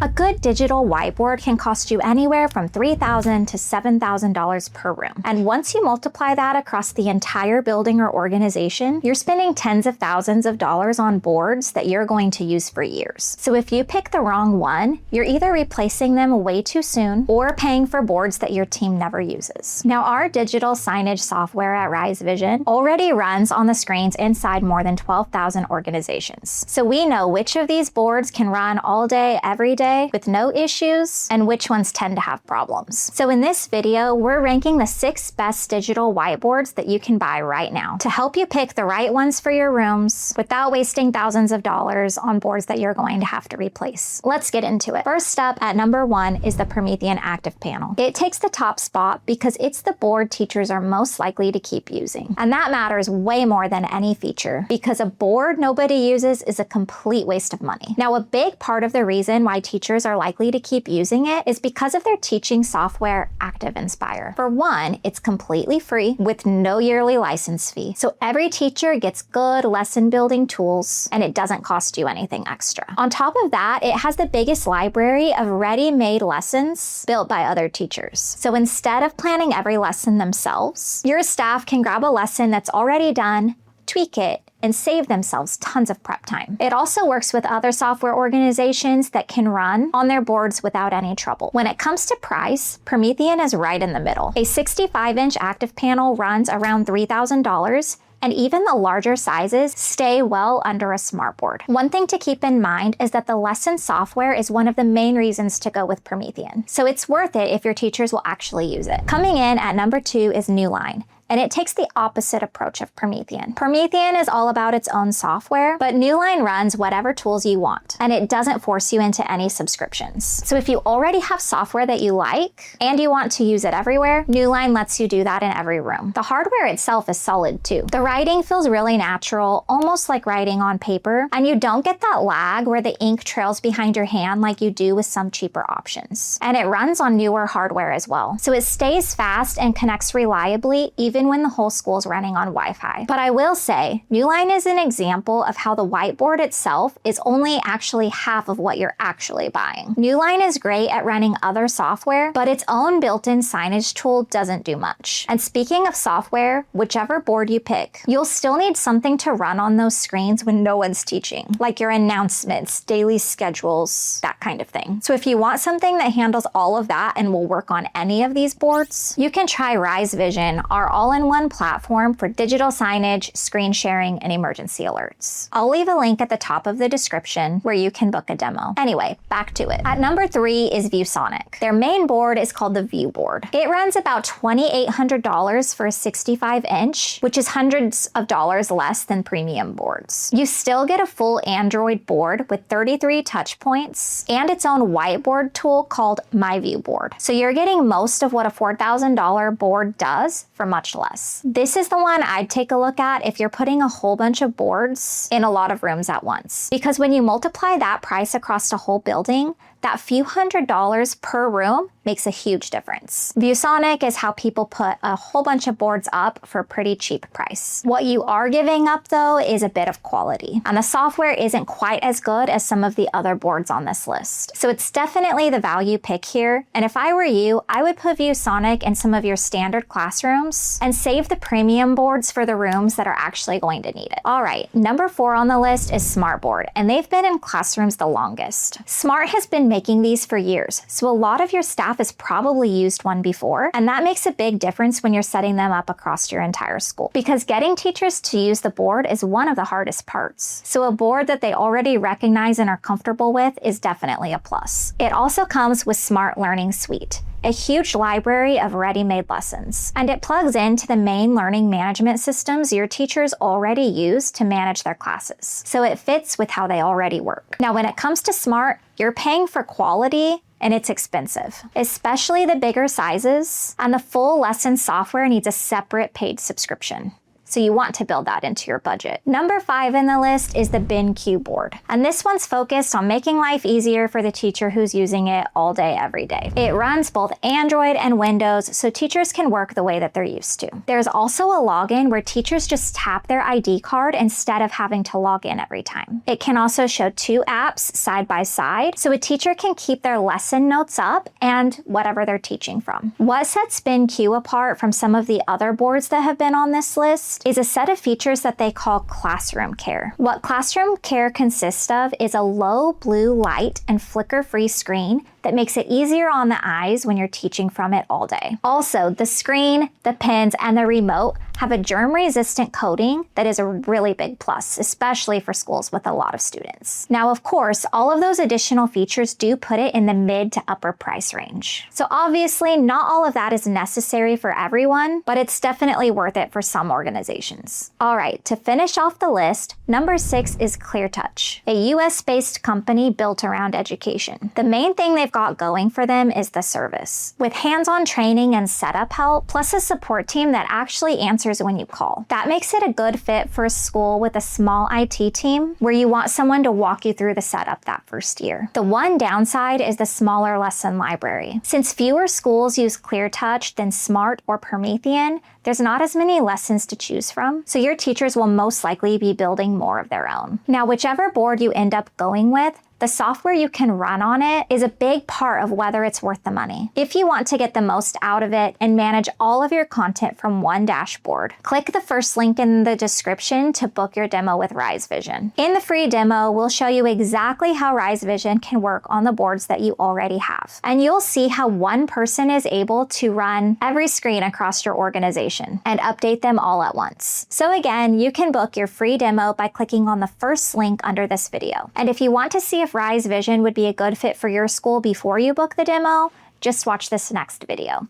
A good digital whiteboard can cost you anywhere from $3,000 to $7,000 per room. And once you multiply that across the entire building or organization, you're spending tens of thousands of dollars on boards that you're going to use for years. So if you pick the wrong one, you're either replacing them way too soon or paying for boards that your team never uses. Now, our digital signage software at Rise Vision already runs on the screens inside more than 12,000 organizations. So we know which of these boards can run all day, every day with no issues, and which ones tend to have problems. So in this video, we're ranking the 6 best digital whiteboards that you can buy right now to help you pick the right ones for your rooms without wasting thousands of dollars on boards that you're going to have to replace. Let's get into it. First up at number 1 is the Promethean Active Panel. It takes the top spot because it's the board teachers are most likely to keep using. And that matters way more than any feature because a board nobody uses is a complete waste of money. Now, a big part of the reason why teachers are likely to keep using it is because of their teaching software, Active Inspire. For one, it's completely free with no yearly license fee. So every teacher gets good lesson building tools and it doesn't cost you anything extra. On top of that, it has the biggest library of ready-made lessons built by other teachers. So instead of planning every lesson themselves, your staff can grab a lesson that's already done, tweak it, and save themselves tons of prep time. It also works with other software organizations that can run on their boards without any trouble. When it comes to price, Promethean is right in the middle. A 65-inch active panel runs around $3,000, and even the larger sizes stay well under a smartboard. One thing to keep in mind is that the lesson software is one of the main reasons to go with Promethean. So it's worth it if your teachers will actually use it. Coming in at number 2 is Newline. And it takes the opposite approach of Promethean. Promethean is all about its own software, but Newline runs whatever tools you want, and it doesn't force you into any subscriptions. So if you already have software that you like, and you want to use it everywhere, Newline lets you do that in every room. The hardware itself is solid too. The writing feels really natural, almost like writing on paper, and you don't get that lag where the ink trails behind your hand like you do with some cheaper options. And it runs on newer hardware as well. So it stays fast and connects reliably, even when the whole school is running on Wi-Fi. But I will say, Newline is an example of how the whiteboard itself is only actually half of what you're actually buying. Newline is great at running other software, but its own built-in signage tool doesn't do much. And speaking of software, whichever board you pick, you'll still need something to run on those screens when no one's teaching, like your announcements, daily schedules, that kind of thing. So if you want something that handles all of that and will work on any of these boards, you can try Rise Vision, our all-in-one platform for digital signage, screen sharing, and emergency alerts. I'll leave a link at the top of the description where you can book a demo. Anyway, back to it. At number 3 is ViewSonic. Their main board is called the View Board. It runs about $2,800 for a 65-inch, which is hundreds of dollars less than premium boards. You still get a full Android board with 33 touch points and its own whiteboard tool called My View Board. So you're getting most of what a $4,000 board does for much less. This is the one I'd take a look at if you're putting a whole bunch of boards in a lot of rooms at once. Because when you multiply that price across a whole building, that few $100s per room makes a huge difference. ViewSonic is how people put a whole bunch of boards up for a pretty cheap price. What you are giving up though is a bit of quality, and the software isn't quite as good as some of the other boards on this list. So it's definitely the value pick here, and if I were you, I would put ViewSonic in some of your standard classrooms and save the premium boards for the rooms that are actually going to need it. All right, number 4 on the list is Smartboard, and they've been in classrooms the longest. Smart has been making these for years, so a lot of your staff has probably used one before, and that makes a big difference when you're setting them up across your entire school, because getting teachers to use the board is one of the hardest parts. So a board that they already recognize and are comfortable with is definitely a plus. It also comes with Smart Learning Suite, a huge library of ready-made lessons, and it plugs into the main learning management systems your teachers already use to manage their classes. So it fits with how they already work. Now, when it comes to Smart, you're paying for quality and it's expensive, especially the bigger sizes, and the full lesson software needs a separate paid subscription. so you want to build that into your budget. Number 5 in the list is the BinQ board. And this one's focused on making life easier for the teacher who's using it all day, every day. It runs both Android and Windows, so teachers can work the way that they're used to. There's also a login where teachers just tap their ID card instead of having to log in every time. It can also show 2 apps side by side, so a teacher can keep their lesson notes up and whatever they're teaching from. What sets BinQ apart from some of the other boards that have been on this list is a set of features that they call Classroom Care. What Classroom Care consists of is a low blue light and flicker-free screen that makes it easier on the eyes when you're teaching from it all day. Also, the screen, the pins, and the remote have a germ-resistant coating that is a really big plus, especially for schools with a lot of students. Now, of course, all of those additional features do put it in the mid to upper price range. So obviously, not all of that is necessary for everyone, but it's definitely worth it for some organizations. All right, to finish off the list, number 6 is ClearTouch, a US-based company built around education. The main thing they've got going for them is the service, with hands-on training and setup help, plus a support team that actually answers when you call. That makes it a good fit for a school with a small IT team where you want someone to walk you through the setup that first year. The one downside is the smaller lesson library. Since fewer schools use ClearTouch than Smart or Promethean, there's not as many lessons to choose from, so your teachers will most likely be building more of their own. Now, whichever board you end up going with, the software you can run on it is a big part of whether it's worth the money. If you want to get the most out of it and manage all of your content from one dashboard, click the first link in the description to book your demo with Rise Vision. In the free demo, we'll show you exactly how Rise Vision can work on the boards that you already have. And you'll see how one person is able to run every screen across your organization and update them all at once. So again, you can book your free demo by clicking on the first link under this video. And if you want to see if Rise Vision would be a good fit for your school before you book the demo, just watch this next video.